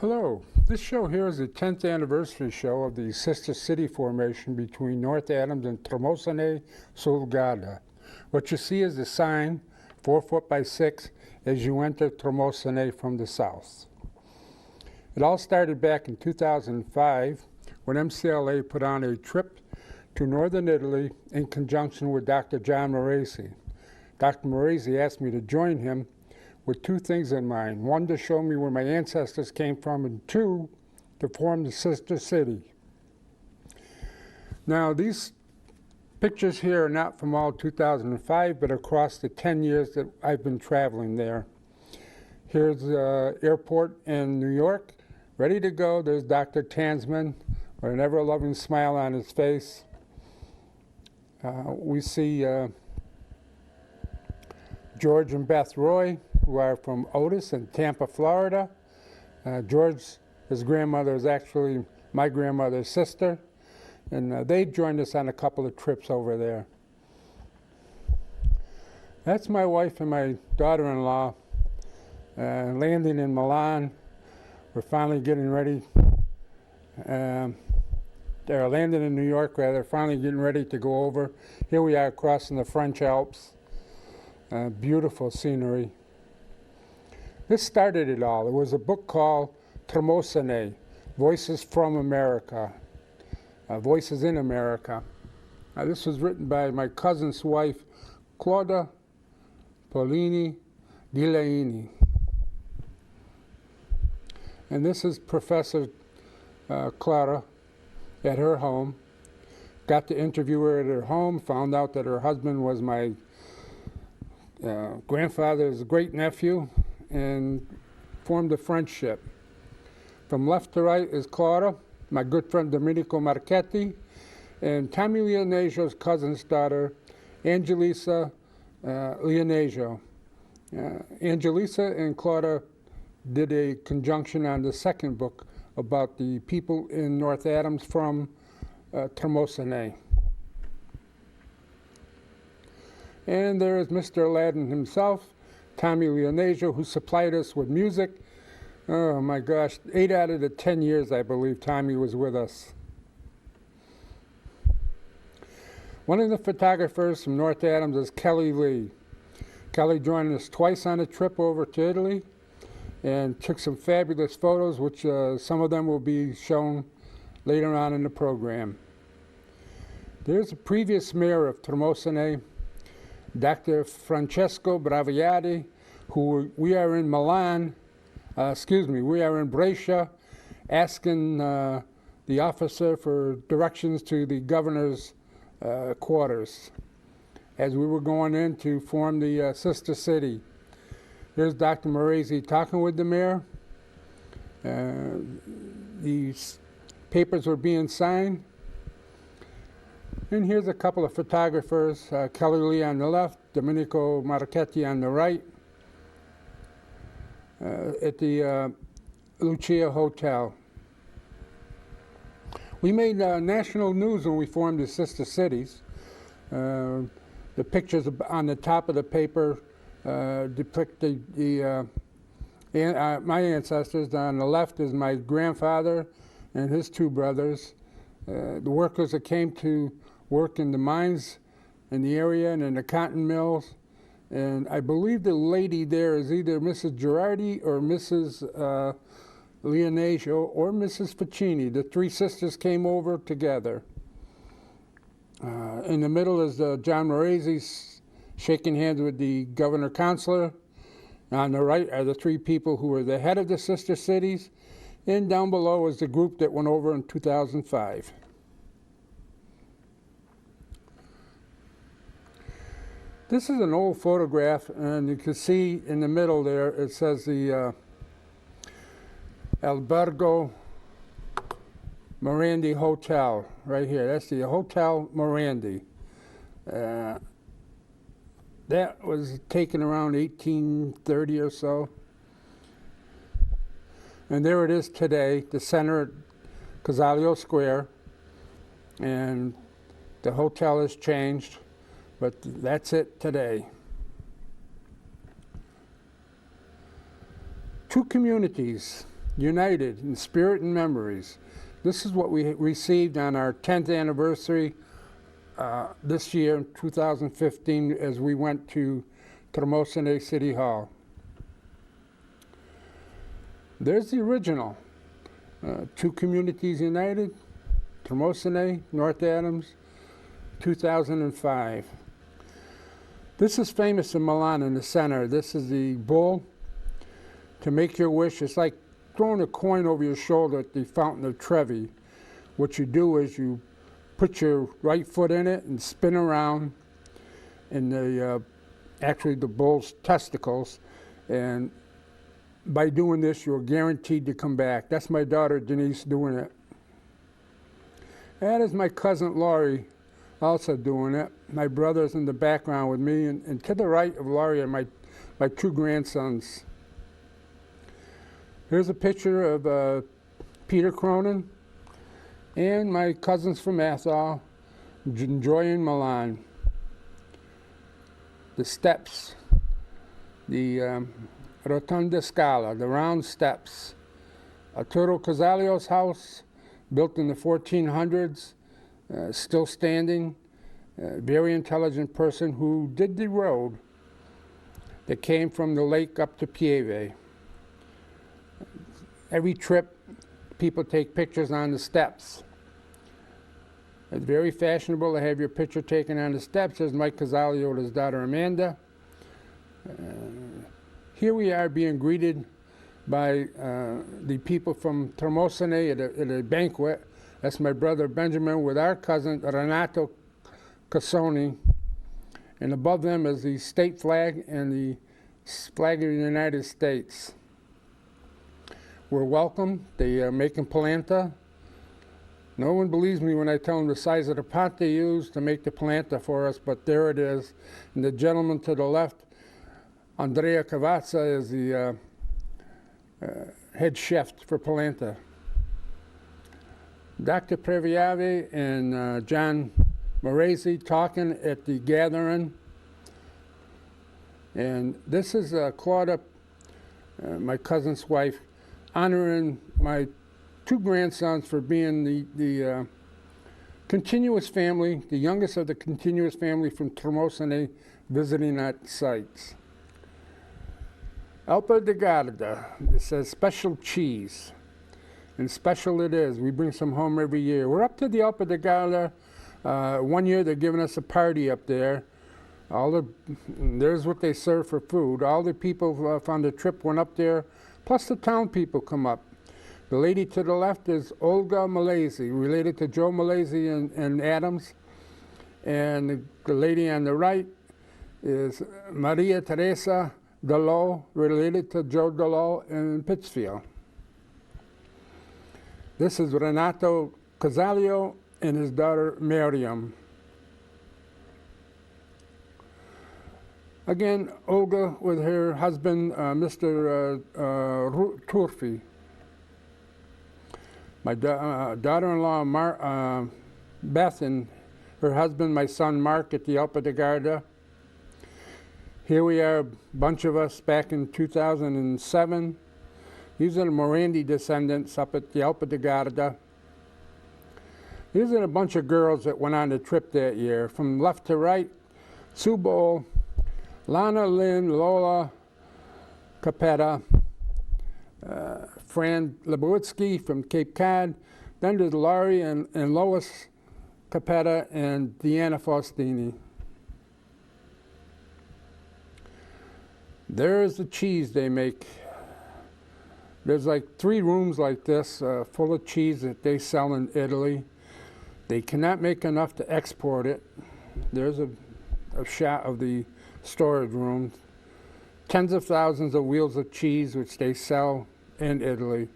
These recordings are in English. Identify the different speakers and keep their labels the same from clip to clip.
Speaker 1: Hello, this show here is the 10th anniversary show of the Sister City formation between North Adams and Tremosane Sulgada. What you see is the sign, 4 foot by 6, as you enter Tremosane from the south. It all started back in 2005 when MCLA put on a trip to northern Italy in conjunction with Dr. John Moresi. Dr. Moresi asked me to join him with two things in mind. One, to show me where my ancestors came from, and two, to form the sister city. Now, these pictures here are not from all 2005, but across the 10 years that I've been traveling there. Here's the airport in New York, ready to go. There's Dr. Tansman with an ever-loving smile on his face. We see George and Beth Roy, who are from Otis in Tampa, Florida. George, his grandmother, is actually my grandmother's sister, and they joined us on a couple of trips over there. That's my wife and my daughter-in-law landing in Milan. We're finally getting ready. They're landing in New York, rather, finally getting ready to go over. Here we are crossing the French Alps. Beautiful scenery. This started it all. It was a book called Tremosane, Voices from America, Voices in America. This was written by my cousin's wife, Claudia Polini Di Laini. And this is Professor Clara at her home. Got to interview her at her home, found out that her husband was my grandfather's great-nephew, and formed a friendship. From left to right is Clara, my good friend Domenico Marchetti, and Tommy Leonasio's cousin's daughter, Angelisa Leonasio. Angelisa and Clara did a conjunction on the second book about the people in North Adams from Tremosane. And there is Mr. Aladdin himself, Tommy Leonasio, who supplied us with music. Oh my gosh, 8 out of the 10 years, I believe, Tommy was with us. One of the photographers from North Adams is Kelly Lee. Kelly joined us twice on a trip over to Italy and took some fabulous photos, which some of them will be shown later on in the program. There's a previous mayor of Tremosane, Dr. Francesco Braviati, who we are in Milan, we are in Brescia, asking the officer for directions to the governor's quarters as we were going in to form the sister city. Here's Dr. Moresi talking with the mayor. These papers were being signed. And here's a couple of photographers, Kelly Lee on the left, Domenico Marchetti on the right, at the Lucia Hotel. We made national news when we formed the sister cities. The pictures on the top of the paper depict my ancestors. On the left is my grandfather and his two brothers, the workers that came to work in the mines in the area and in the cotton mills. And I believe the lady there is either Mrs. Girardi or Mrs. Leonasio or Mrs. Ficini. The three sisters came over together. In the middle is John Moresi shaking hands with the governor counselor. On the right are the three people who were the head of the sister cities. And down below is the group that went over in 2005. This is an old photograph, and you can see in the middle there, it says the Albergo Morandi Hotel, right here. That's the Hotel Morandi. That was taken around 1830 or so. And there it is today, the center at Casalio Square. And the hotel has changed, but that's it today. Two communities united in spirit and memories. This is what we received on our 10th anniversary this year in 2015 as we went to Tremosene City Hall. There's the original. Two communities united, Tremosene, North Adams, 2005. This is famous in Milan in the center. This is the bull to make your wish. It's like throwing a coin over your shoulder at the Fountain of Trevi. What you do is you put your right foot in it and spin around in the actually the bull's testicles, and by doing this you're guaranteed to come back. That's my daughter Denise doing it. That is my cousin Laurie also doing it. My brother's in the background with me, and to the right of Laurie are my two grandsons. Here's a picture of Peter Cronin and my cousins from Athol enjoying Milan. The steps, the Rotonda Scala, the round steps. Arturo Casalio's house, built in the 1400s, still standing. Very intelligent person who did the road that came from the lake up to Pieve. Every trip, people take pictures on the steps. It's very fashionable to have your picture taken on the steps. There's Mike Casalio and his daughter Amanda. Here we are being greeted by the people from Tremosene at a banquet. That's my brother Benjamin with our cousin Renato Cassoni. And above them is the state flag and the flag of the United States. We're welcome. They are making polenta. No one believes me when I tell them the size of the pot they use to make the polenta for us, but there it is. And the gentleman to the left, Andrea Cavazza, is the head chef for polenta. Dr. Previave and John Moresi talking at the gathering. And this is Claudia, my cousin's wife, honoring my two grandsons for being the continuous family, the youngest of the continuous family from Tremosene, visiting at sites. Alpa de Garda, it says special cheese, and special it is. We bring some home every year. We're up to the Alpa de Garda. One year they're giving us a party up there. There's what they serve for food. All the people on the trip went up there, plus the town people come up. The lady to the left is Olga Malesi, related to Joe Malesi and Adams. And the lady on the right is Maria Teresa Delo, related to Joe Delo in Pittsfield. This is Renato Casalio and his daughter Miriam. Again, Olga with her husband, Mr. Turfi. My daughter-in-law, Beth, and her husband, my son Mark, at the Alpa de Garda. Here we are, a bunch of us back in 2007. These are the Morandi descendants up at the Alpa de Garda. These are a bunch of girls that went on the trip that year. From left to right, Sue Bowl, Lana Lynn, Lola Capetta, Fran Lebowitsky from Cape Cod. Then there's Laurie and Lois Capetta and Deanna Faustini. There's the cheese they make. There's like 3 rooms like this full of cheese that they sell in Italy. They cannot make enough to export it. There's a shot of the storage room. Tens of thousands of wheels of cheese which they sell in Italy.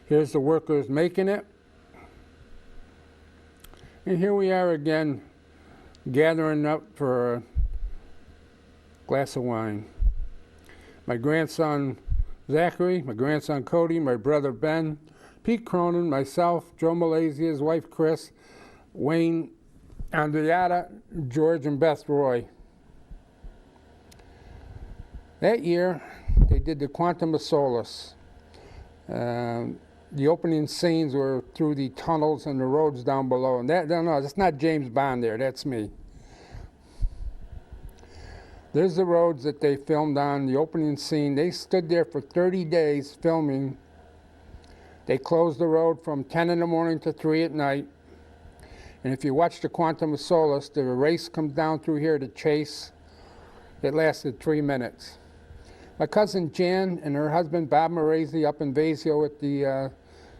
Speaker 1: Here's the workers making it. And here we are again, gathering up for a glass of wine. My grandson Zachary, my grandson Cody, my brother Ben, Pete Cronin, myself, Joe Malaysia, his wife Chris, Wayne Andriata, George, and Beth Roy. That year, they did the Quantum of Solace. The opening scenes were through the tunnels and the roads down below. And no, that's not James Bond there, that's me. There's the roads that they filmed on, the opening scene. They stood there for 30 days filming. They closed the road from 10 in the morning to 3 at night. And if you watch the Quantum of Solace, the race comes down through here to Chase. It lasted 3 minutes. My cousin Jan and her husband Bob Morazy up in Vasio at the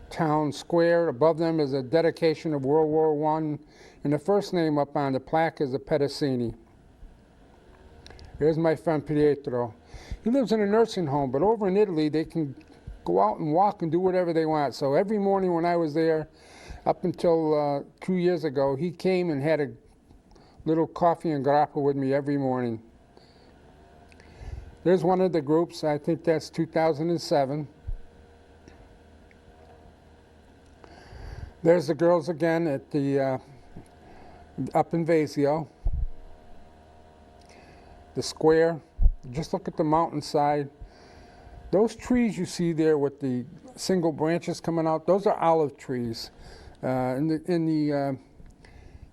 Speaker 1: town square. Above them is a dedication of World War I. And the first name up on the plaque is a Pedicini. Here's my friend Pietro. He lives in a nursing home, but over in Italy they can go out and walk and do whatever they want. So every morning when I was there, up until 2 years ago, he came and had a little coffee and grappa with me every morning. There's one of the groups, I think that's 2007. There's the girls again at the up in Vasio. The square, just look at the mountainside. Those trees you see there with the single branches coming out, those are olive trees. In the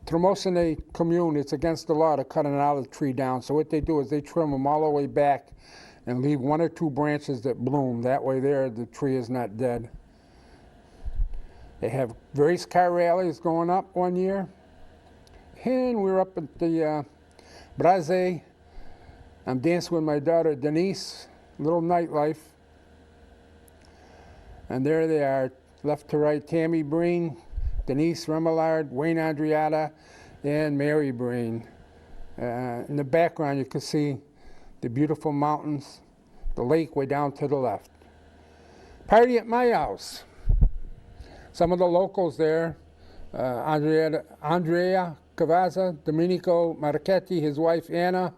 Speaker 1: Tremosine commune, it's against the law to cut an olive tree down. So what they do is they trim them all the way back and leave 1 or 2 branches that bloom. That way there, the tree is not dead. They have various car rallies going up one year. And we're up at the Braze. I'm dancing with my daughter Denise, little nightlife. And there they are, left to right, Tammy Breen, Denise Remillard, Wayne Andriata, and Mary Breen. In the background you can see the beautiful mountains, the lake way down to the left. Party at my house. Some of the locals there, Andrea Cavazza, Domenico Marchetti, his wife Anna,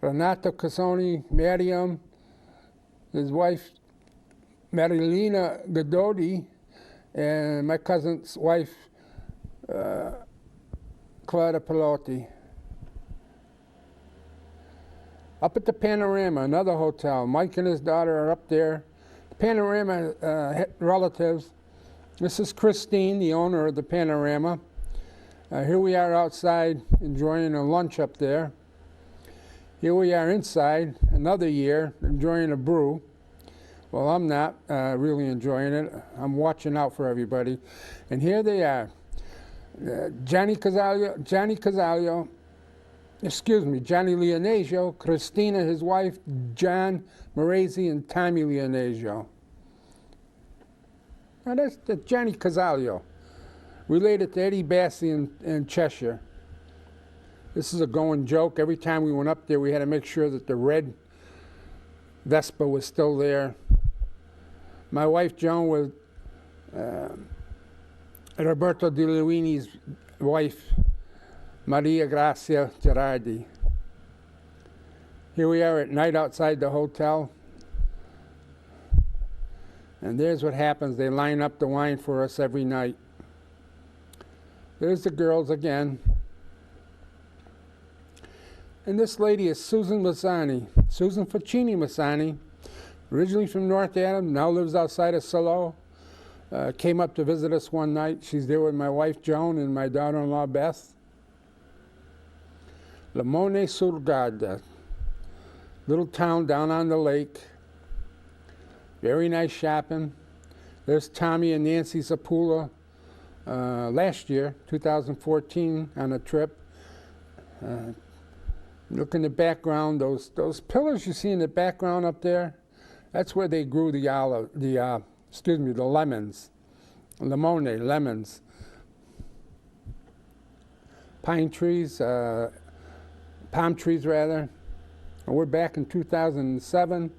Speaker 1: Renato Casoni, Mariam, his wife Marilina Gododi, and my cousin's wife Clara Pelotti. Up at the Panorama, another hotel, Mike and his daughter are up there. The Panorama relatives. This is Christine, the owner of the Panorama. Here we are outside enjoying a lunch up there. Here we are inside, another year, enjoying a brew. Well, I'm not really enjoying it. I'm watching out for everybody. And here they are. Johnny Leonasio, Christina, his wife, John Morazy, and Tommy Leonasio. Now that's Johnny Casalio, related to Eddie Bassi in Cheshire. This is a going joke. Every time we went up there, we had to make sure that the red Vespa was still there. My wife, Joan, was Roberto Di Luini's wife, Maria Grazia Gerardi. Here we are at night outside the hotel. And there's what happens. They line up the wine for us every night. There's the girls again. And this lady is Susan Massani, Susan Faccini Massani, originally from North Adams, now lives outside of Salo. Came up to visit us one night. She's there with my wife Joan and my daughter-in-law Beth. Limone sul Garda, little town down on the lake. Very nice shopping. There's Tommy and Nancy Zapula last year, 2014, on a trip. Look in the background, those pillars you see in the background up there, that's where they grew the lemons. Lemons. Palm trees rather. And we're back in 2007,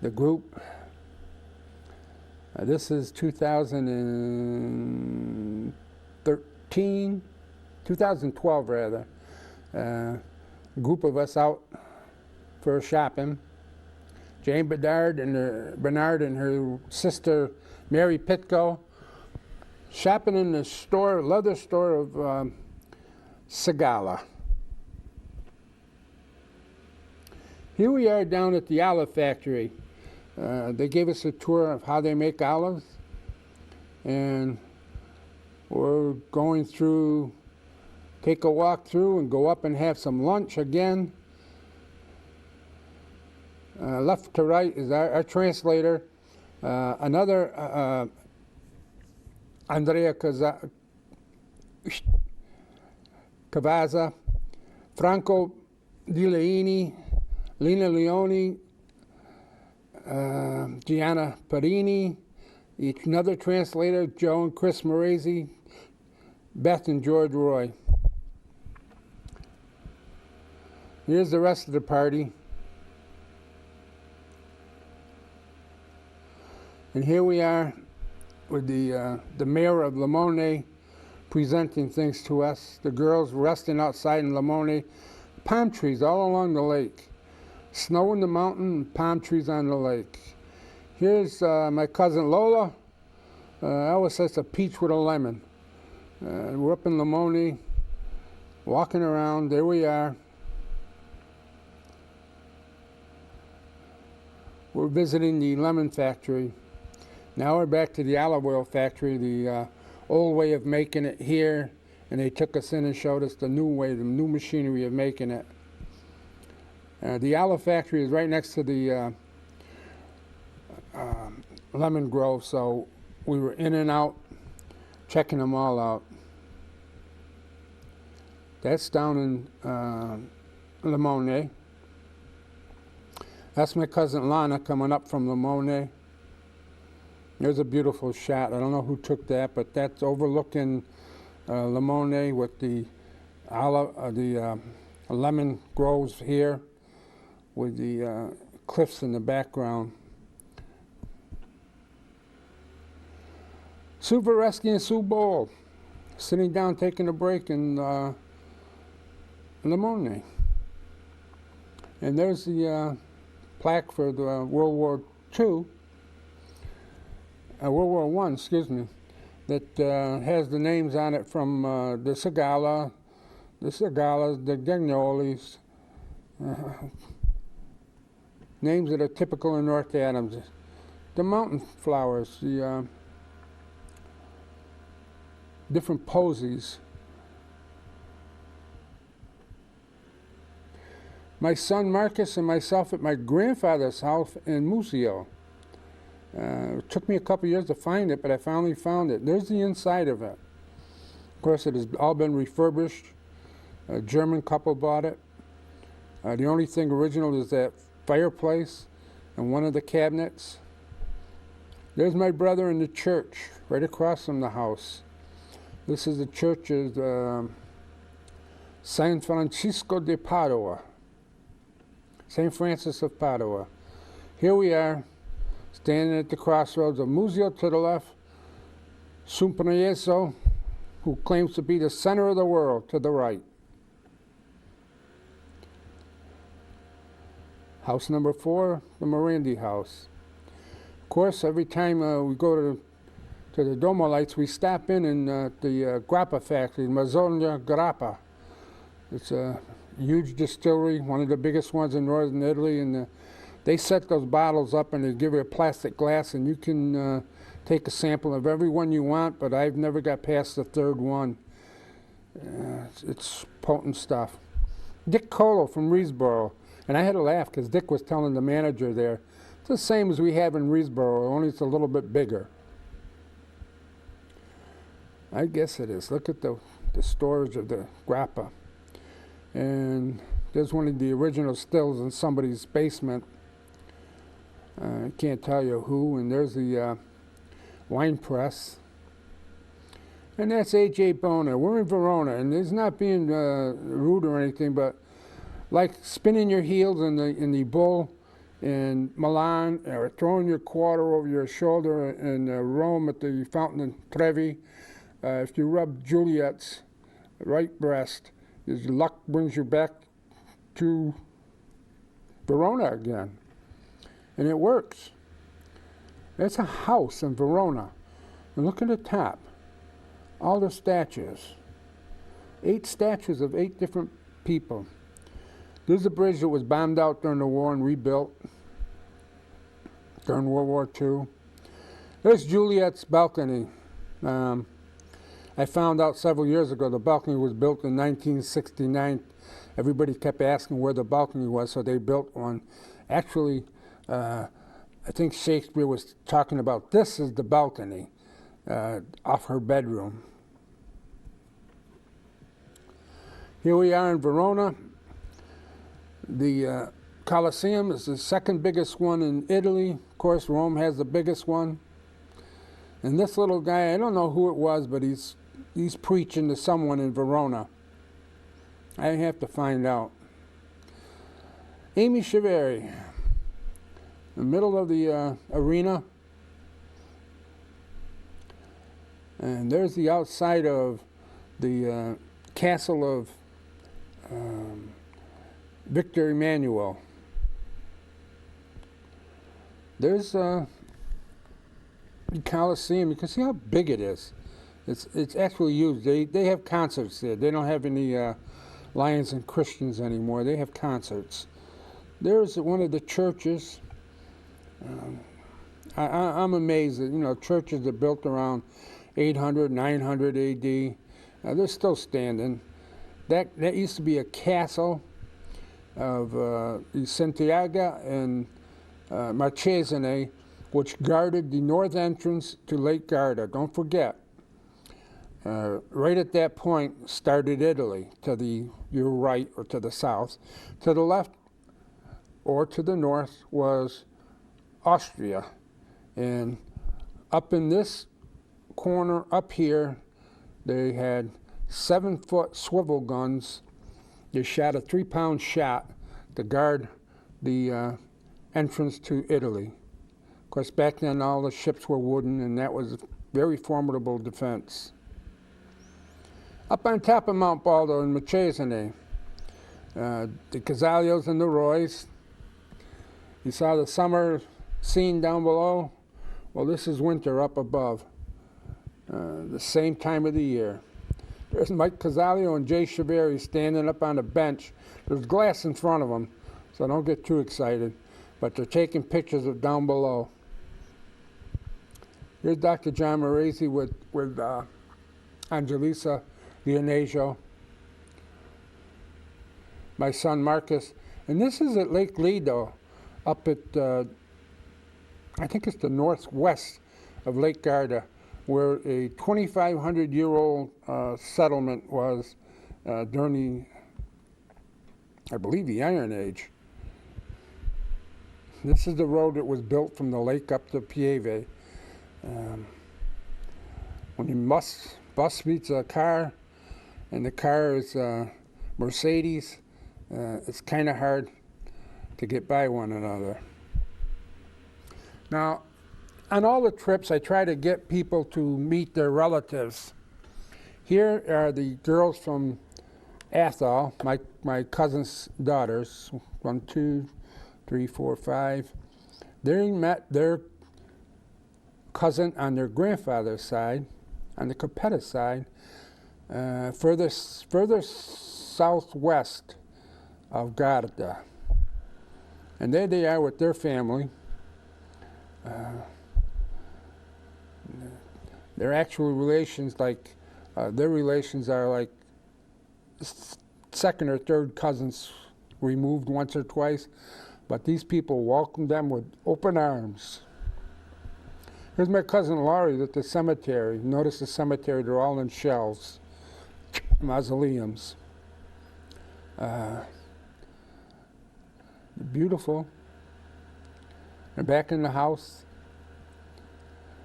Speaker 1: the group. This is 2010, 2012 rather. A group of us out for shopping. Jane Bernard and her sister Mary Pitko shopping in the store, leather store of Sagala. Here we are down at the olive factory. They gave us a tour of how they make olives, and we're going through, take a walk through and go up and have some lunch again. Left to right is our translator, another Andrea Cavazza, Franco Di Leini, Lina Leone, Gianna Perini, another translator, Joe and Chris Morazzi, Beth and George Roy. Here's the rest of the party. And here we are with the mayor of Limone presenting things to us. The girls resting outside in Limone. Palm trees all along the lake. Snow in the mountain, palm trees on the lake. Here's my cousin Lola. I always say it's a peach with a lemon. We're up in Limone, walking around. There we are. We're visiting the lemon factory. Now we're back to the olive oil factory, the old way of making it here, and they took us in and showed us the new way, the new machinery of making it. The olive factory is right next to the lemon grove, so we were in and out, checking them all out. That's down in Limone. That's my cousin Lana coming up from Limone. There's a beautiful shot. I don't know who took that, but that's overlooking Limone with the lemon groves here, with the cliffs in the background. Sue Vareski and Sue Bowl sitting down taking a break in Limone. And there's the plaque for the World War II. World War I, excuse me, that has the names on it from the Sagala, the Gagnolis, names that are typical in North Adams. The mountain flowers, the different posies. My son Marcus and myself at my grandfather's house in Museo. It took me a couple years to find it, but I finally found it. There's the inside of it. Of course, it has all been refurbished. A German couple bought it. The only thing original is that fireplace and one of the cabinets. There's my brother in the church, right across from the house. This is the church of San Francisco de Padua. St. Francis of Padua. Here we are, standing at the crossroads of Museo to the left, Sumpraieso, who claims to be the center of the world, to the right. House number 4, the Morandi house. Of course, every time we go to the Domolites, we stop in the grappa factory, Mazzogna Grappa. It's a huge distillery, one of the biggest ones in northern Italy, and they set those bottles up and they give you a plastic glass, and you can take a sample of every one you want, but I've never got past the third one. It's potent stuff. Dick Colo from Reesboro, and I had to laugh because Dick was telling the manager there, it's the same as we have in Reesboro, only it's a little bit bigger. I guess it is. Look at the storage of the grappa. And there's one of the original stills in somebody's basement. I can't tell you who. And there's the wine press. And that's A.J. Bona. We're in Verona, and it's not being rude or anything, but like spinning your heels in the bull in Milan, or throwing your quarter over your shoulder in Rome at the Fountain of Trevi, if you rub Juliet's right breast, his luck brings you back to Verona again. And it works. It's a house in Verona. And look at the top. All the statues. 8 statues of 8 different people. There's a bridge that was bombed out during the war and rebuilt during World War II. There's Juliet's balcony. I found out several years ago the balcony was built in 1969. Everybody kept asking where the balcony was, so they built one. Actually, I think Shakespeare was talking about this is the balcony off her bedroom. Here we are in Verona. The Colosseum is the second biggest one in Italy. Of course, Rome has the biggest one. And this little guy, I don't know who it was, but he's preaching to someone in Verona. I have to find out. Amy Cheveri, in the middle of the arena. And there's the outside of the castle of Victor Emmanuel. There's the Colosseum. You can see how big it is. It's actually used. They have concerts there. They don't have any Lions and Christians anymore. They have concerts. There's one of the churches. I'm amazed that churches are built around 800, 900 A.D. They're still standing. That used to be a castle of Santiago and Marchesine, which guarded the north entrance to Lake Garda. Don't forget. Right at that point started Italy, to your right or to the south. To the left or to the north was Austria. And up in this corner up here, they had 7-foot swivel guns. They shot a 3-pound shot to guard the entrance to Italy. Of course, back then all the ships were wooden, and that was a very formidable defense. Up on top of Mount Baldo in Marchesine, the Casaglios and the Roys. You saw the summer scene down below. Well, this is winter up above, the same time of the year. There's Mike Casaglio and Jay Cheveri standing up on a bench. There's glass in front of them, so don't get too excited. But they're taking pictures of down below. Here's Dr. John Moresi with Angelisa Leonasio, my son Marcus. And this is at Lake Lido, up at, I think it's the northwest of Lake Garda, where a 2,500-year-old settlement was during I believe, the Iron Age. This is the road that was built from the lake up to Pieve. When your bus meets a car, and the car is Mercedes, it's kind of hard to get by one another. Now, on all the trips, I try to get people to meet their relatives. Here are the girls from Athol, my cousin's daughters, 1, 2, 3, 4, 5. They met their cousin on their grandfather's side, on the Capetta side, further southwest of Garda. And there they are with their family. Their actual relations, their relations are like second or third cousins removed once or twice, but these people welcomed them with open arms. Here's my cousin Laurie at the cemetery. Notice the cemetery, they're all in shells, mausoleums. Beautiful. They're back in the house.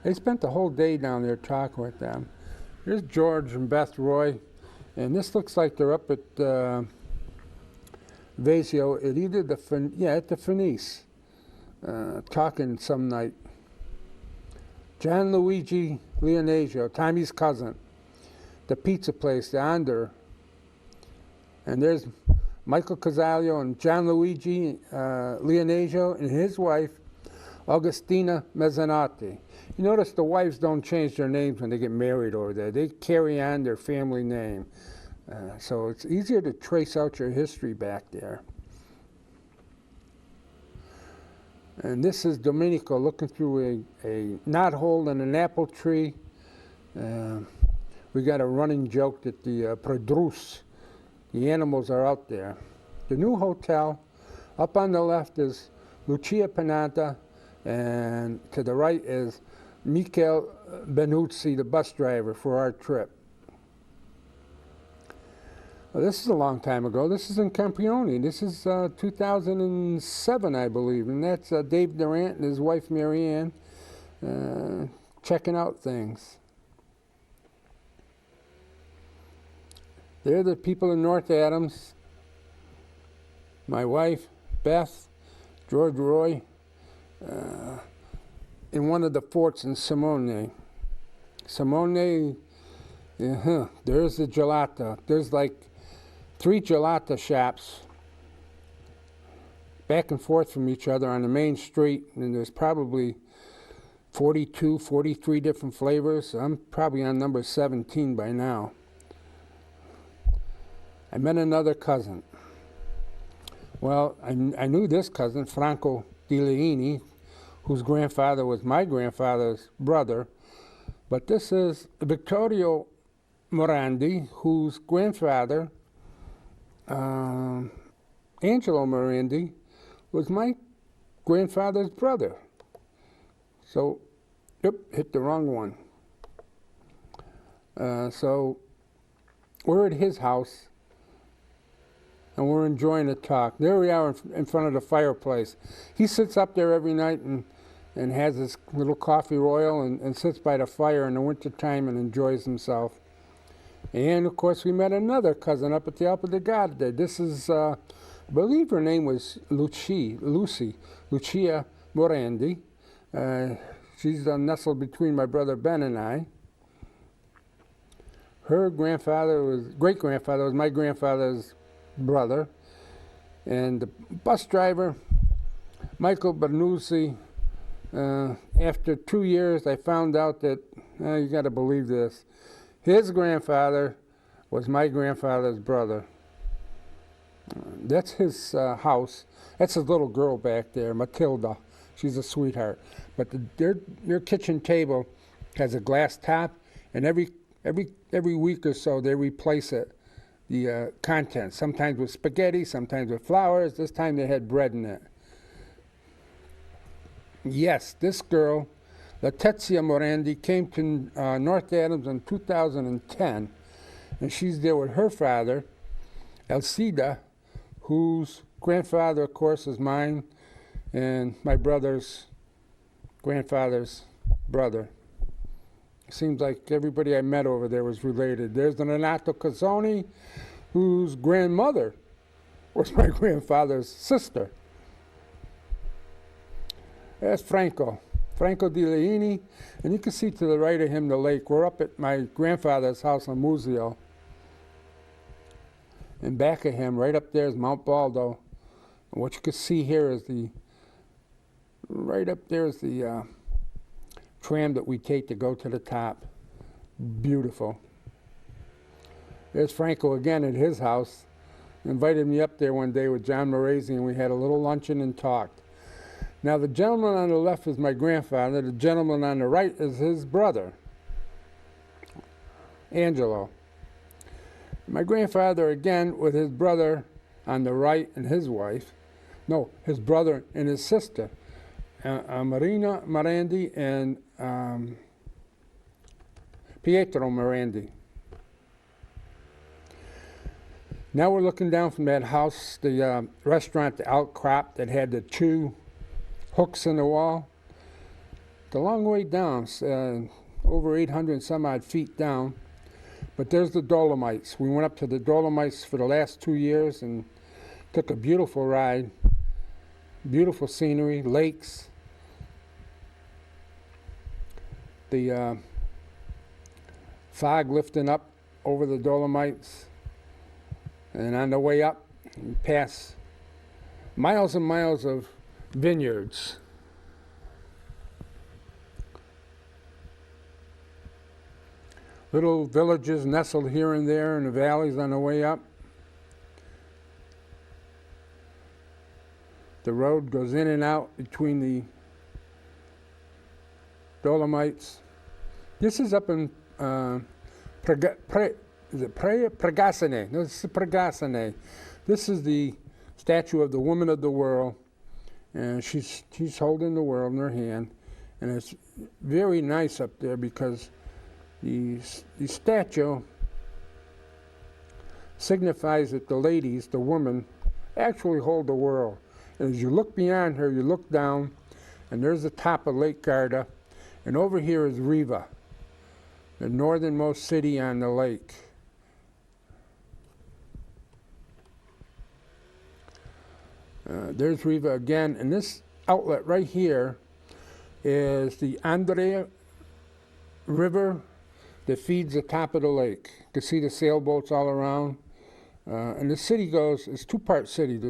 Speaker 1: They spent the whole day down there talking with them. Here's George and Beth Roy, and this looks like they're up at Vasio at either at the Fenice, talking some night. John Luigi Leonasio, Tommy's cousin. the pizza place, the Under. And there's Michael Casalio and John Luigi Leonasio and his wife, Augustina Mezzanotte. You notice the wives don't change their names when they get married over there. They carry on their family name. So it's easier to trace out your history back there. And this is Domenico looking through a knothole in an apple tree. We got a running joke that the Produce, the animals are out there. The new hotel, up on the left is Lucia Panata, and to the right is Michele Benuzzi, the bus driver for our trip. Well, this is a long time ago. This is in Campione. This is 2007, I believe, and that's Dave Durant and his wife Marianne checking out things. They're the people in North Adams. My wife, Beth, George Roy, in one of the forts in Simone. Simone, there's the gelato. There's like 3 gelato shops back and forth from each other on the main street, and there's probably 42, 43 different flavors. I'm probably on number 17 by now. I met another cousin. Well, I knew this cousin, Franco Di Leini, whose grandfather was my grandfather's brother. But this is Vittorio Morandi, whose grandfather, Angelo Morandi, was my grandfather's brother. So, yep, hit the wrong one. So, we're at his house, and we're enjoying a talk. There we are in front of the fireplace. He sits up there every night and has his little coffee royal and sits by the fire in the wintertime and enjoys himself. And, of course, we met another cousin up at the Alpe di Garda. This is, I believe her name was Lucia Morandi. She's nestled between my brother Ben and I. Her great-grandfather was my grandfather's brother. And the bus driver, Michael Bernuzzi, after 2 years, I found out that, you got to believe this, his grandfather was my grandfather's brother. That's his house. That's his little girl back there, Matilda. She's a sweetheart. But their kitchen table has a glass top, and every week or so they replace it, the contents. Sometimes with spaghetti, sometimes with flowers. This time they had bread in it. Yes, this girl, Letizia Morandi, came to North Adams in 2010, and she's there with her father, Elcida, whose grandfather, of course, is mine, and my brother's grandfather's brother. Seems like everybody I met over there was related. There's the Renato Cazzoni, whose grandmother was my grandfather's sister. That's Franco Di Leini, and you can see to the right of him the lake. We're up at my grandfather's house on Muzio. And back of him, right up there, is Mount Baldo. And what you can see here is right up there is the tram that we take to go to the top. Beautiful. There's Franco again at his house. Invited me up there one day with John Morazzi, and we had a little luncheon and talked. Now, the gentleman on the left is my grandfather. The gentleman on the right is his brother, Angelo. My grandfather, again, with his brother on the right and his wife. No, his brother and his sister, Marina Morandi and Pietro Morandi. Now we're looking down from that house, the restaurant, the Outcrop, that had the 2 hooks in the wall. It's a long way down, over 800 and some odd feet down. But there's the Dolomites. We went up to the Dolomites for the last 2 years and took a beautiful ride. Beautiful scenery, lakes. The fog lifting up over the Dolomites. And on the way up, you pass miles and miles of vineyards. Little villages nestled here and there in the valleys on the way up. The road goes in and out between the Dolomites. This is up in Pregasine. No, this is Pregasine. This is the statue of the woman of the world, and she's holding the world in her hand, and it's very nice up there because the statue signifies that the ladies, the women, actually hold the world. And as you look beyond her, you look down, and there's the top of Lake Garda, and over here is Riva, the northernmost city on the lake. There's Riva again, and this outlet right here is the Andrea River that feeds the top of the lake. You can see the sailboats all around. And the city it's two-part city.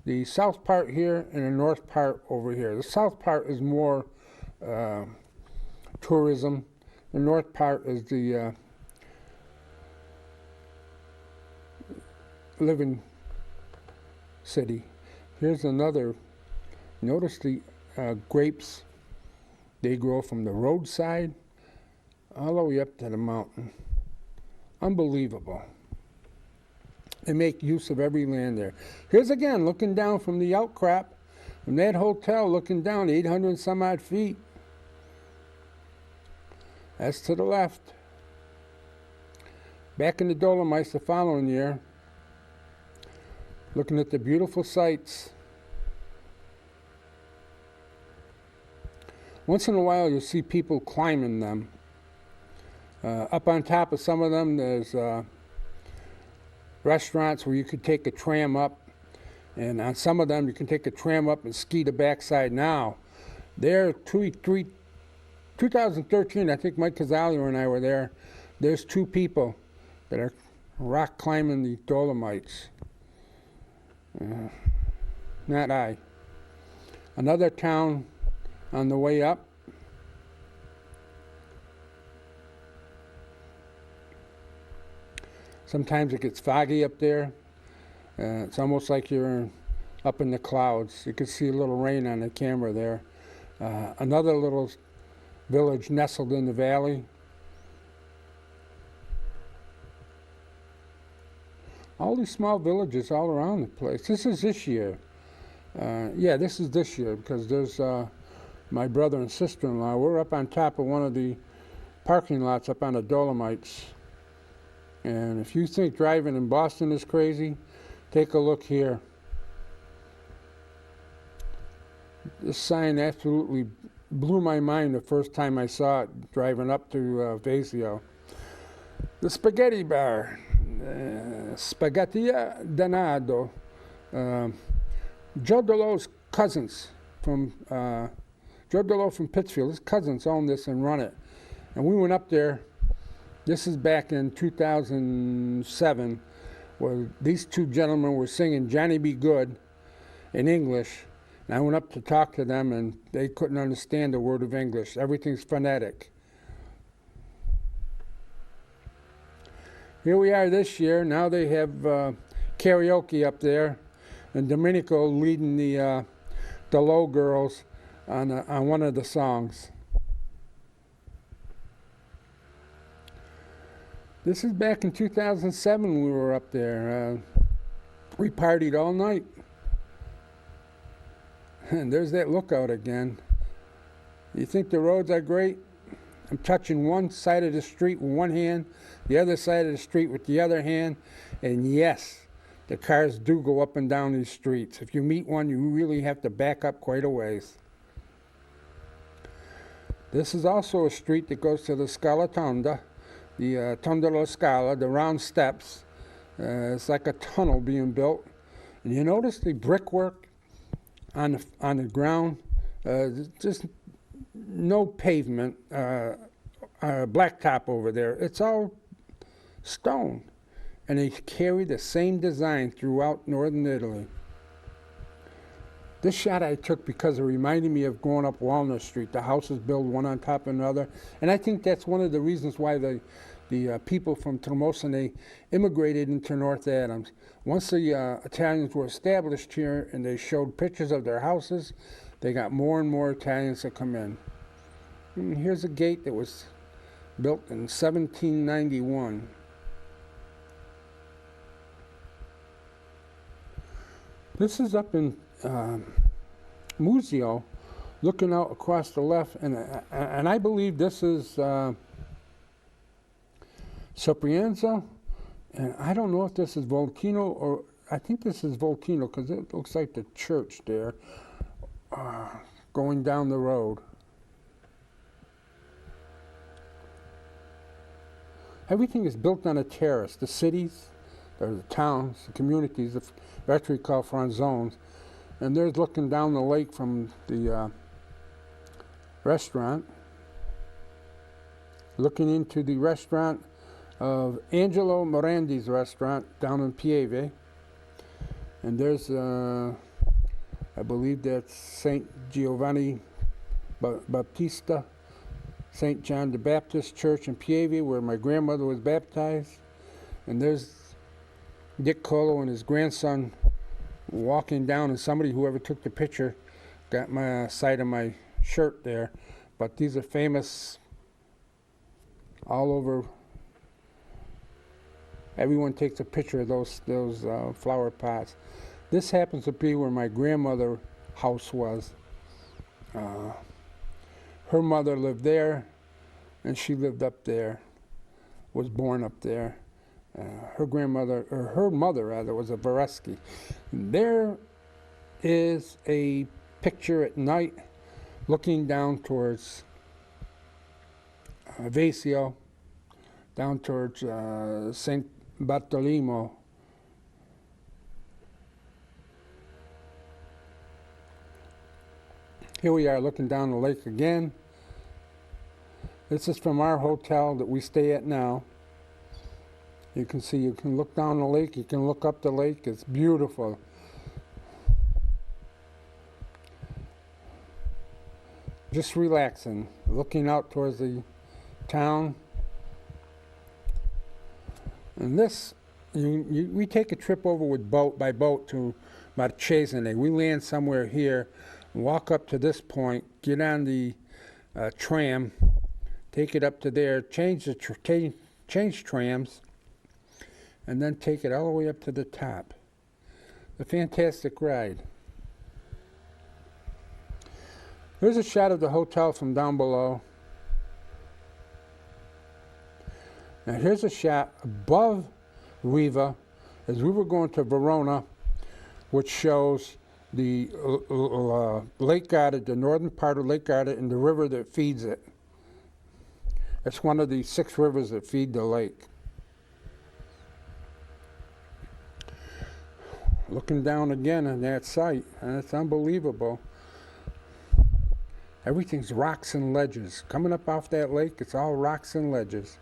Speaker 1: The south part here and the north part over here. The south part is more tourism. The north part is the living city. Here's another. Notice the grapes. They grow from the roadside all the way up to the mountain. Unbelievable. They make use of every land there. Here's again, looking down from the outcrop, from that hotel, looking down 800 and some odd feet. That's to the left. Back in the Dolomites the following year, looking at the beautiful sights. Once in a while you'll see people climbing them. Up on top of some of them there's restaurants where you could take a tram up, and on some of them you can take a tram up and ski the backside. Now, there 2013, I think Mike Casalio and I were there. There's two people that are rock climbing the Dolomites. Not I. Another town on the way up. Sometimes it gets foggy up there. It's almost like you're up in the clouds. You can see a little rain on the camera there. Another little village nestled in the valley. All these small villages all around the place. This is this year. Yeah, this is this year because there's my brother and sister-in-law. We're up on top of one of the parking lots up on the Dolomites. And if you think driving in Boston is crazy, take a look here. This sign absolutely blew my mind the first time I saw it driving up to Vasio. The Spaghetti Bar, Spaghettia Danado. Joe DeLo's cousins from Joe DeLo from Pittsfield, his cousins own this and run it. And we went up there. This is back in 2007, where these two gentlemen were singing Johnny Be Good in English. And I went up to talk to them, and they couldn't understand a word of English. Everything's phonetic. Here we are this year. Now they have karaoke up there, and Domenico leading the Low Girls on one of the songs. This is back in 2007 we were up there. We partied all night. And there's that lookout again. You think the roads are great? I'm touching one side of the street with one hand, the other side of the street with the other hand, and yes, the cars do go up and down these streets. If you meet one, you really have to back up quite a ways. This is also a street that goes to the Scala Tonda, the Tonda lo Scala, the round steps. It's like a tunnel being built. And you notice the brickwork on the ground, just no pavement, blacktop over there. It's all stone. And they carry the same design throughout northern Italy. This shot I took because it reminded me of growing up Walnut Street. The houses built one on top of another. And I think that's one of the reasons why the people from Tremosine immigrated into North Adams. Once the Italians were established here and they showed pictures of their houses, they got more and more Italians to come in. And here's a gate that was built in 1791. This is up in Muzio, looking out across the left, and I believe this is Soprienzo, and I don't know if this is Volcano, or I think this is Volcano because it looks like the church there going down the road. Everything is built on a terrace. The cities, or the towns, the communities, they're actually called franzones, and they're looking down the lake from the restaurant, looking into the restaurant of Angelo Morandi's restaurant down in Pieve. And there's, I believe that's St. Giovanni Battista, St. John the Baptist Church in Pieve, where my grandmother was baptized. And there's Dick Colo and his grandson walking down, and somebody, whoever took the picture, got my side of my shirt there. But these are famous all over. Everyone takes a picture of those flower pots. This happens to be where my grandmother's house was. Her mother lived there, and she lived up there, was born up there. Her grandmother, or her mother rather, was a Vareschi. There is a picture at night looking down towards Vesio, down towards St. Bartolomeo. Here we are looking down the lake again. This is from our hotel that we stay at now. You can see, you can look down the lake, you can look up the lake, it's beautiful. Just relaxing, looking out towards the town. And this, we take a trip over by boat to Marchesine. We land somewhere here, walk up to this point, get on the tram, take it up to there, change trams, and then take it all the way up to the top. A fantastic ride. Here's a shot of the hotel from down below. Now here's a shot above Riva as we were going to Verona, which shows the Lake Garda, the northern part of Lake Garda, and the river that feeds it. It's one of the 6 rivers that feed the lake. Looking down again on that site, and it's unbelievable. Everything's rocks and ledges. Coming up off that lake, it's all rocks and ledges.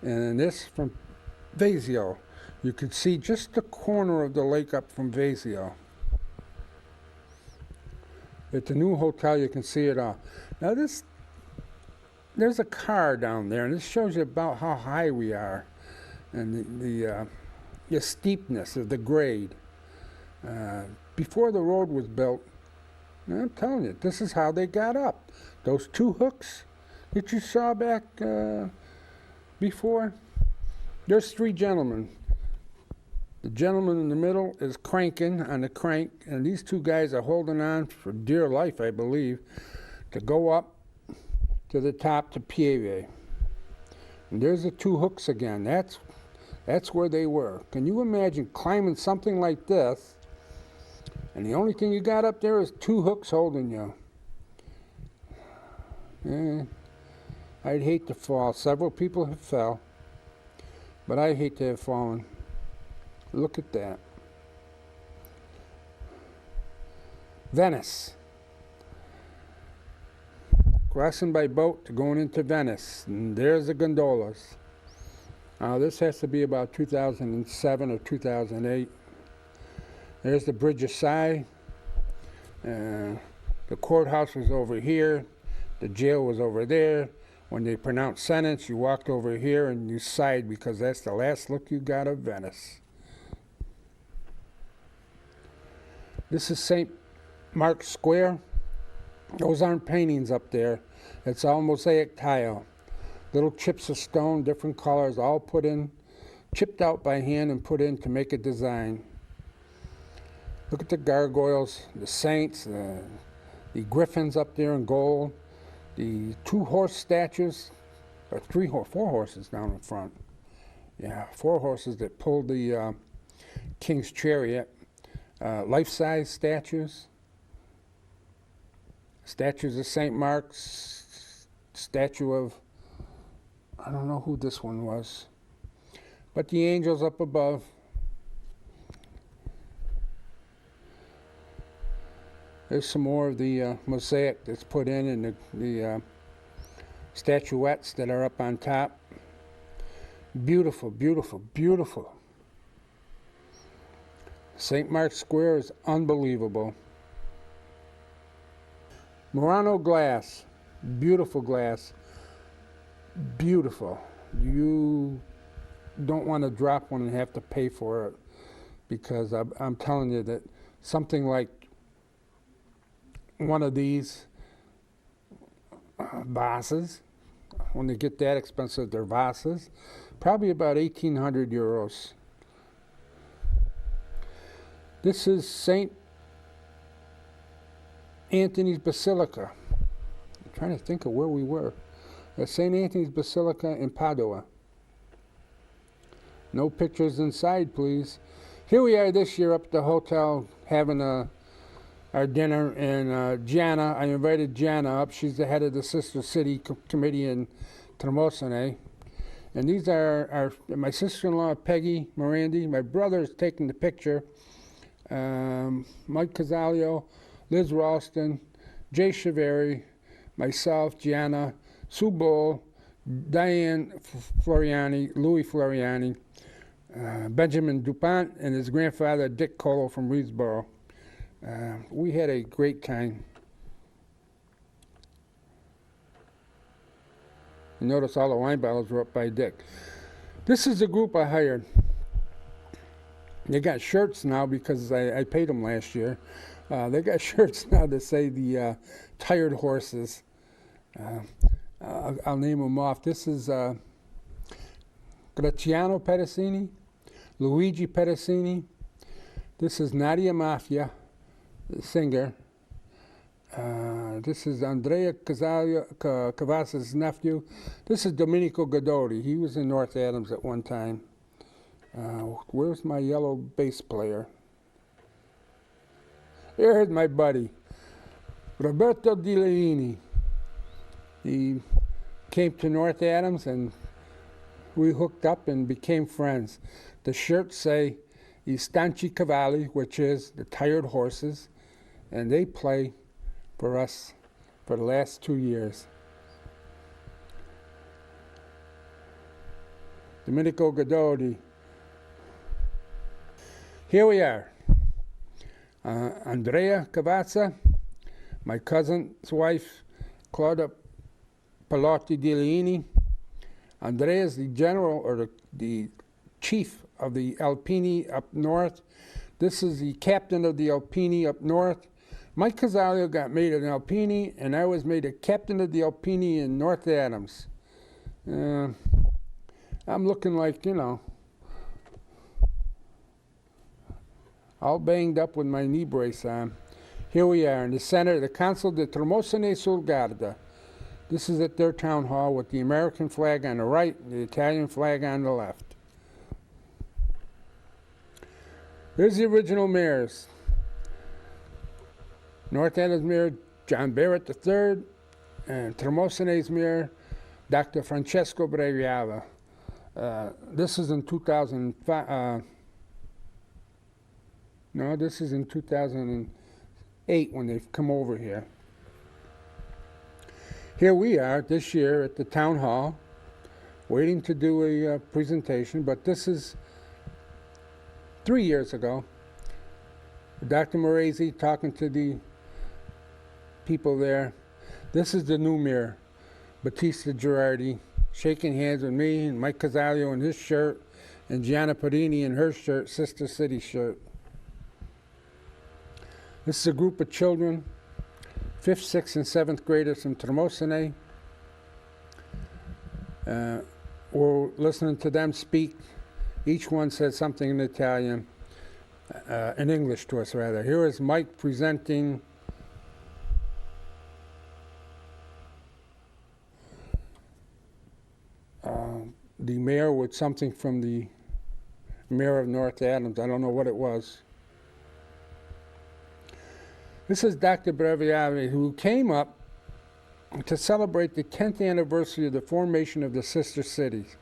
Speaker 1: And this from Vesio, you can see just the corner of the lake up from Vesio. At the new hotel, you can see it all. Now there's a car down there, and this shows you about how high we are, and the steepness of the grade. Before the road was built, I'm telling you, this is how they got up. Those 2 hooks that you saw back before, there's 3 gentlemen. The gentleman in the middle is cranking on the crank, and these 2 guys are holding on for dear life, I believe, to go up to the top to Pieve. And there's the 2 hooks again. That's where they were. Can you imagine climbing something like this, and the only thing you got up there is 2 hooks holding you? Yeah, I'd hate to fall. Several people have fell, but I hate to have fallen. Look at that. Venice. Crossing by boat to going into Venice. And there's the gondolas. This has to be about 2007 or 2008. There's the Bridge of Sighs. The courthouse was over here. The jail was over there. When they pronounced sentence, you walked over here and you sighed because that's the last look you got of Venice. This is St. Mark's Square. Those aren't paintings up there. It's all mosaic tile. Little chips of stone, different colors, all put in, chipped out by hand and put in to make a design. Look at the gargoyles, the saints, the griffins up there in gold, the 2 horse statues, or 4 horses down in front. Yeah, 4 horses that pulled the king's chariot. Life-size statues. Statues of St. Mark's, statue of, I don't know who this one was, but the angels up above. There's some more of the mosaic that's put in and the statuettes that are up on top. Beautiful, beautiful, beautiful. St. Mark's Square is unbelievable. Murano glass, beautiful glass, beautiful. You don't want to drop one and have to pay for it, because I'm telling you that something like one of these vases, when they get that expensive, they're vases, probably about 1,800 euros. This is St. Anthony's Basilica. I'm trying to think of where we were. St. Anthony's Basilica in Padua. No pictures inside, please. Here we are this year up at the hotel having our dinner, and Gianna, I invited Gianna up. She's the head of the Sister City Committee in Tremosane. And these are my sister-in-law, Peggy Morandi. My brother is taking the picture. Mike Casalio, Liz Ralston, Jay Chaveri, myself, Gianna, Sue Bull, Diane Floriani, Louis Floriani, Benjamin DuPont, and his grandfather, Dick Colo from Reedsboro. We had a great time. You notice all the wine bottles were up by Dick. This is the group I hired. They got shirts now because I paid them last year. They got shirts now that say the tired horses. I'll name them off. This is Graziano Pedicini, Luigi Pedicini. This is Nadia Mafia, the singer. This is Andrea Cavazza's nephew. This is Domenico Godotti. He was in North Adams at one time. Where's my yellow bass player? Here's my buddy, Roberto Di Leini. He came to North Adams and we hooked up and became friends. The shirts say I Stanchi Cavalli, which is the tired horses, and they play for us for the last 2 years. Domenico Godotti. Here we are. Andrea Cavazza, my cousin's wife, Claudia Palotti Di Leini. Andrea is the general, or the chief of the Alpini up north. This is the captain of the Alpini up north. Mike Casalio got made an Alpini, and I was made a captain of the Alpini in North Adams. I'm looking like, all banged up with my knee brace on. Here we are in the center, the Council de Tremosane sul Garda. This is at their town hall with the American flag on the right and the Italian flag on the left. Here's the original mayors. North Adams Mayor John Barrett III, and Tremosane's Mayor Dr. Francesco Breviava. This is in 2005. No, this is in 2008 when they've come over here. Here we are this year at the town hall. waiting to do a presentation, but this is 3 years ago. Dr. Morazi talking to the people there. This is the new mayor, Battista Girardi, shaking hands with me and Mike Casalio in his shirt and Gianna Perini in her shirt, Sister City shirt. This is a group of children, 5th, 6th, and 7th graders from Tremosine. We're listening to them speak. Each one said something in Italian, in English to us rather. Here is Mike presenting the mayor with something from the mayor of North Adams. I don't know what it was. This is Dr. Breviari, who came up to celebrate the 10th anniversary of the formation of the sister cities.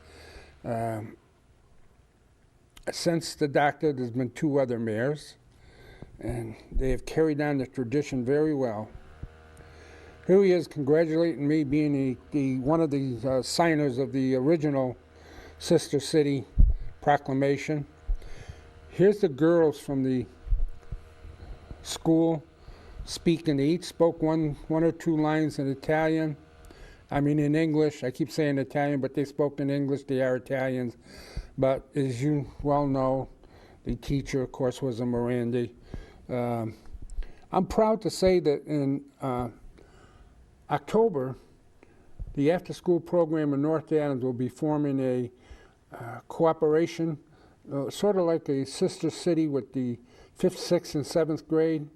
Speaker 1: Since the doctor, there's been 2 other mayors, and they have carried on the tradition very well. Here he is congratulating me being one of the signers of the original Sister City proclamation. Here's the girls from the school speaking. They each spoke one or 2 lines in Italian. I mean in English. I keep saying Italian, but they spoke in English. They are Italians. But as you well know, the teacher, of course, was a Morandi. I'm proud to say that in October, the after-school program in North Adams will be forming a cooperation, sort of like a sister city with the 5th, 6th, and 7th grade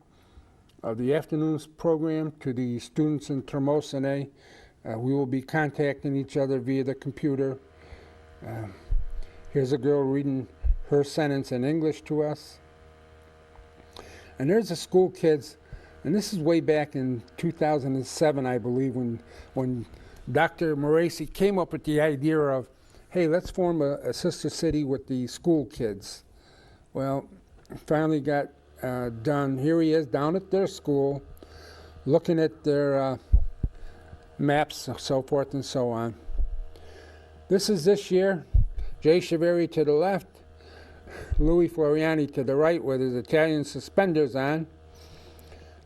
Speaker 1: of the afternoons program to the students in Tremosine. We will be contacting each other via the computer. Here's a girl reading her sentence in English to us. And there's the school kids, and this is way back in 2007, I believe, when Dr. Morazi came up with the idea of, hey, let's form a sister city with the school kids. Well, finally got done. Here he is down at their school, looking at their maps, so forth and so on. This is this year. Jay Chaveri to the left, Louis Floriani to the right with his Italian suspenders on.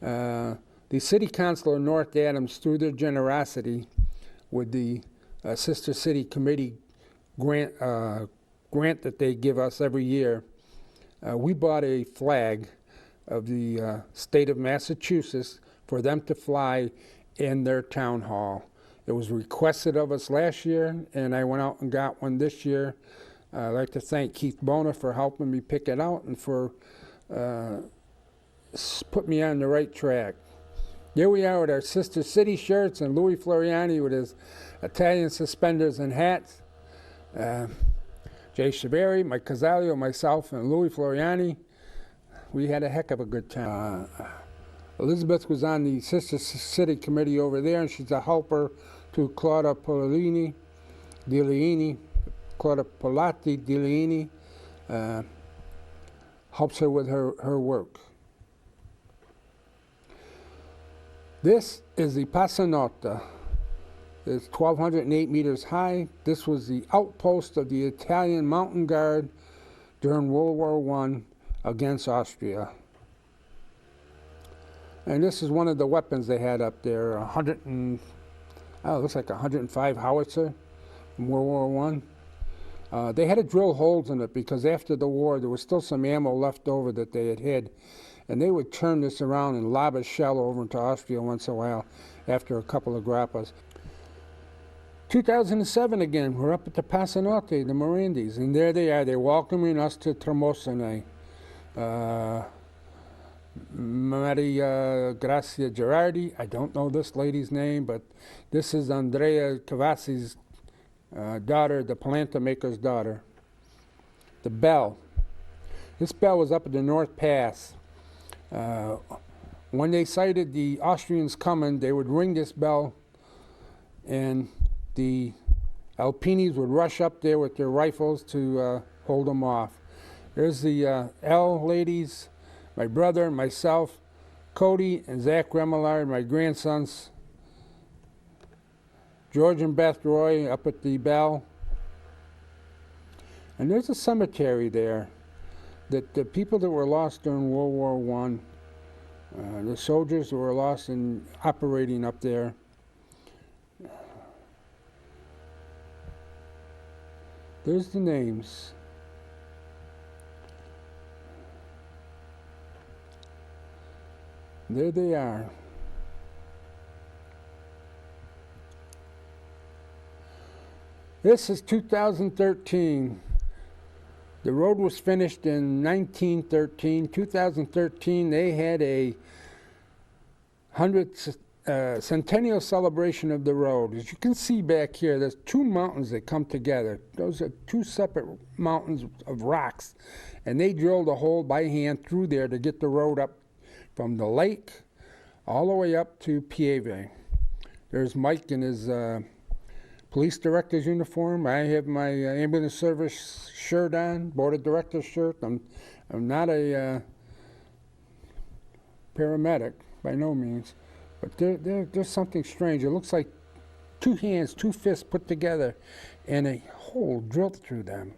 Speaker 1: The City Council of North Adams, through their generosity with the Sister City Committee grant that they give us every year, we bought a flag of the state of Massachusetts for them to fly in their town hall. It was requested of us last year, and I went out and got one this year. I'd like to thank Keith Bona for helping me pick it out and for put me on the right track. Here we are with our Sister City shirts and Louis Floriani with his Italian suspenders and hats. Jay Chaveri, Mike Casalio, myself, and Louis Floriani. We had a heck of a good time. Elizabeth was on the Sister City Committee over there, and she's a helper to Claudia Polini, Claudia Polati Diliini, helps her with her work. This is the Passanota. It's 1,208 meters high. This was the outpost of the Italian Mountain Guard during World War I against Austria. And this is one of the weapons they had up there, looks like 105 howitzer from World War I. They had to drill holes in it because after the war there was still some ammo left over that they had hid. And they would turn this around and lob a shell over into Austria once in a while after a couple of grappas. 2007 again, we're up at the Passanote, the Morandis, and there they are. They're welcoming us to Tremosine. Maria Grazia Girardi, I don't know this lady's name, but this is Andrea Cavassi's daughter, the polenta maker's daughter. The bell. This bell was up at the North Pass. When they sighted the Austrians coming, they would ring this bell, and the Alpinis would rush up there with their rifles to hold them off. There's the L ladies, my brother, myself, Cody and Zach Remillard, my grandsons, George and Beth Roy up at the bell. And there's a cemetery there that the people that were lost during World War I, the soldiers who were lost in operating up there, there's the names. There they are. This is 2013. The road was finished in 1913. 2013, they had a 100th centennial celebration of the road. As you can see back here, there's two mountains that come together. Those are two separate mountains of rocks, and they drilled a hole by hand through there to get the road up from the lake all the way up to Pieve. There's Mike in his police director's uniform. I have my ambulance service shirt on, board of director's shirt. I'm not a paramedic by no means, but there's something strange. It looks like two hands, two fists put together, and a hole drilled through them.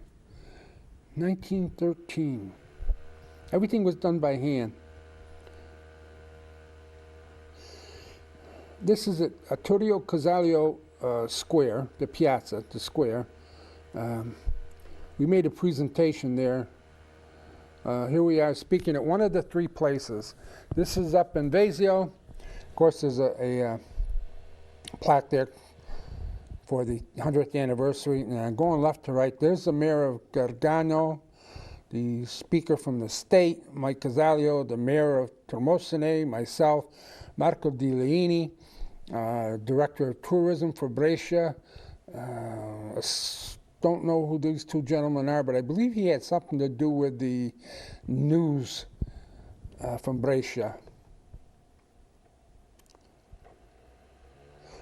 Speaker 1: 1913. Everything was done by hand. This is at Torrio Casalio Square, the piazza, the square. We made a presentation there. Here we are speaking at one of the three places. This is up in Vezio. Of course, there's a plaque there for the 100th anniversary. And going left to right, there's the mayor of Gargano, the speaker from the state, Mike Casalio, the mayor of Termosine, myself, Marco Di Leini, director of tourism for Brescia. Don't know who these two gentlemen are, but I believe he had something to do with the news from Brescia.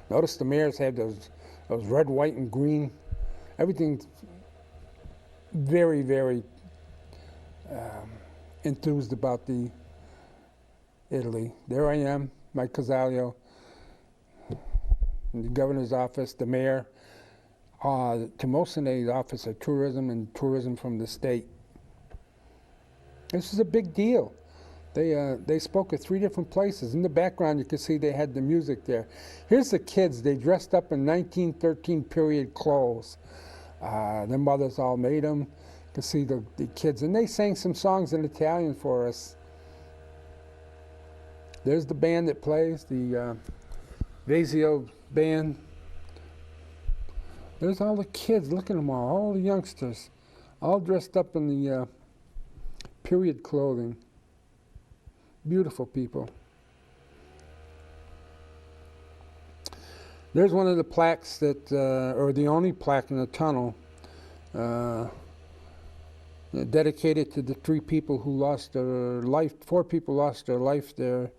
Speaker 1: Notice the mayors have those red, white, and green. Everything's very, very enthused about the Italy. There I am, Mike Casalio, in the governor's office, the mayor, Timosine's office of tourism and tourism from the state. This is a big deal. They spoke at three different places. In the background, you can see they had the music there. Here's the kids. They dressed up in 1913 period clothes. Their mothers all made them. You can see the kids. And they sang some songs in Italian for us. There's the band that plays, the Vezio band. There's all the kids. Look at them all the youngsters, all dressed up in the period clothing. Beautiful people. There's one of the plaques that, or the only plaque in the tunnel, dedicated to the three people who lost their life. 4 people lost their life there,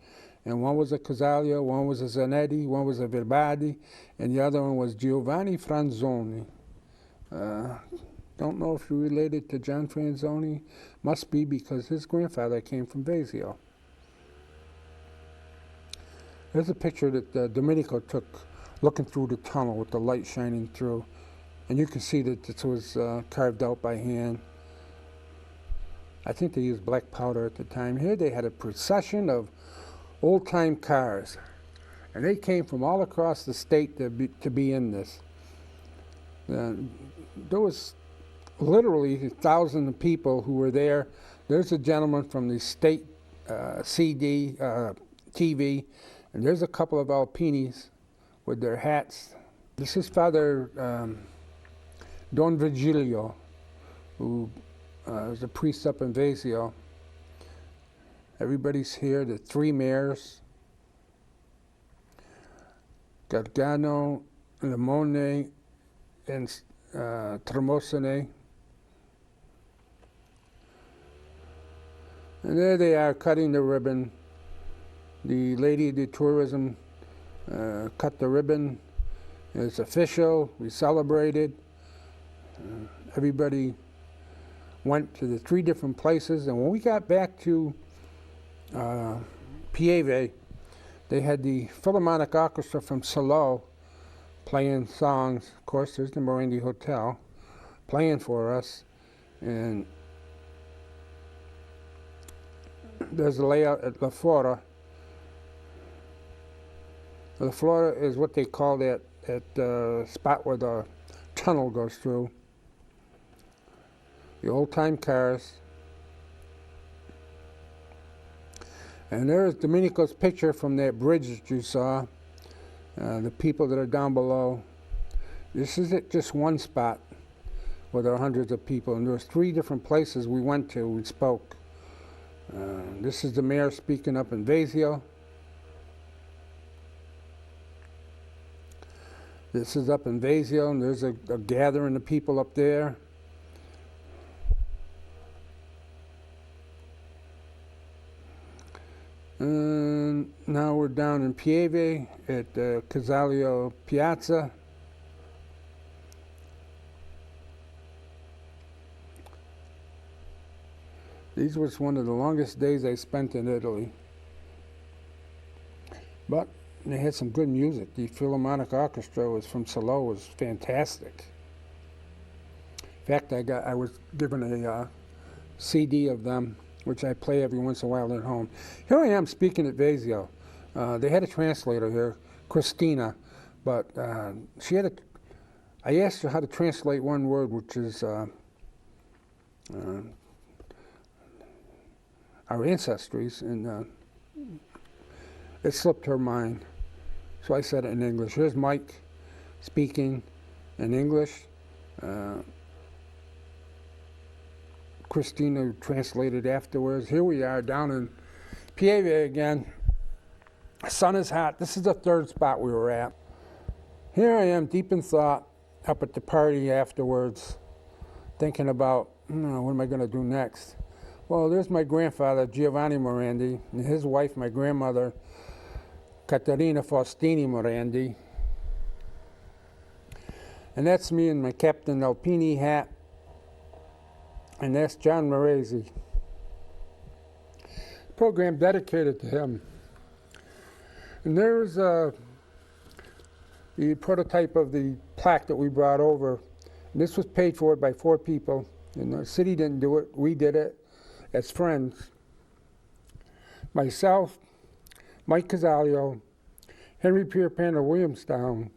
Speaker 1: and one was a Casalio, one was a Zanetti, one was a Verbadi, and the other one was Giovanni Franzoni. Don't know if you're related to John Franzoni. Must be, because his grandfather came from Vezio. There's a picture that Domenico took looking through the tunnel with the light shining through. And you can see that this was carved out by hand. I think they used black powder at the time. Here they had a procession of old-time cars. And they came from all across the state to be in this. There was literally 1,000 people who were there. There's a gentleman from the state CD, TV, and there's a couple of Alpinis with their hats. This is Father Don Virgilio, who is a priest up in Vezio. Everybody's here, the 3 mayors, Gargano, Limone, and Termosine. And there they are, cutting the ribbon. The lady of the tourism cut the ribbon. It's official. We celebrated. Everybody went to the 3 different places. And when we got back to Pieve, they had the Philharmonic Orchestra from Salo playing songs. Of course, there's the Morandi Hotel playing for us. And there's a layout at La Flora. La Flora is what they call that spot where the tunnel goes through. The old-time cars. And there's Domenico's picture from that bridge that you saw. The people that are down below. This isn't just one spot where there are hundreds of people. And there's 3 different places we went to, we spoke. This is the mayor speaking up in Vasio. This is up in Vasio, and there's a gathering of people up there. And now we're down in Pieve at Casalio Piazza. These was one of the longest days I spent in Italy. But they had some good music. The Philharmonic Orchestra was from Salo was fantastic. In fact, I was given a CD of them, which I play every once in a while at home. Here I am speaking at Vasio. They had a translator here, Christina, but she had I asked her how to translate one word, which is our ancestries, and it slipped her mind. So I said it in English. Here's Mike speaking in English. Christina translated afterwards. Here we are down in Pieve again. The sun is hot. This is the 3rd spot we were at. Here I am, deep in thought, up at the party afterwards, thinking about, what am I going to do next? Well, there's my grandfather, Giovanni Morandi, and his wife, my grandmother, Caterina Faustini Morandi. And that's me in my Captain Alpini hat. And that's John Moresi. Program dedicated to him. And there's the prototype of the plaque that we brought over. And this was paid for by 4 people. And the city didn't do it. We did it as friends. Myself, Mike Casalio, Henry Pierpan of Williamstown,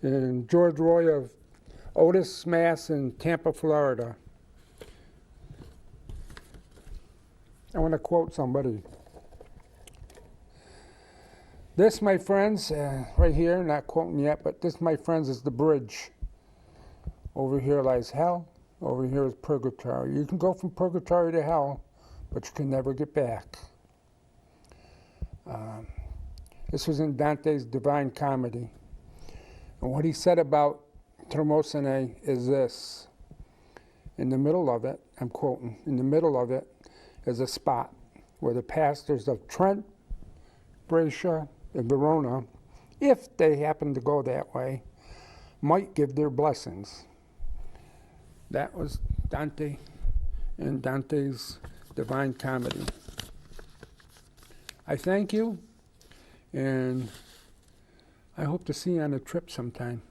Speaker 1: and George Roy of Otis, Mass. In Tampa, Florida. I want to quote somebody. This, my friends, right here, not quoting yet, but this, my friends, is the bridge. Over here lies hell. Over here is purgatory. You can go from purgatory to hell, but you can never get back. This was in Dante's Divine Comedy. And what he said about Tremosine is this. In the middle of it, I'm quoting, in the middle of it is a spot where the pastors of Trent, Brescia, and Verona, if they happen to go that way, might give their blessings. That was Dante in Dante's Divine Comedy. I thank you, and I hope to see you on a trip sometime.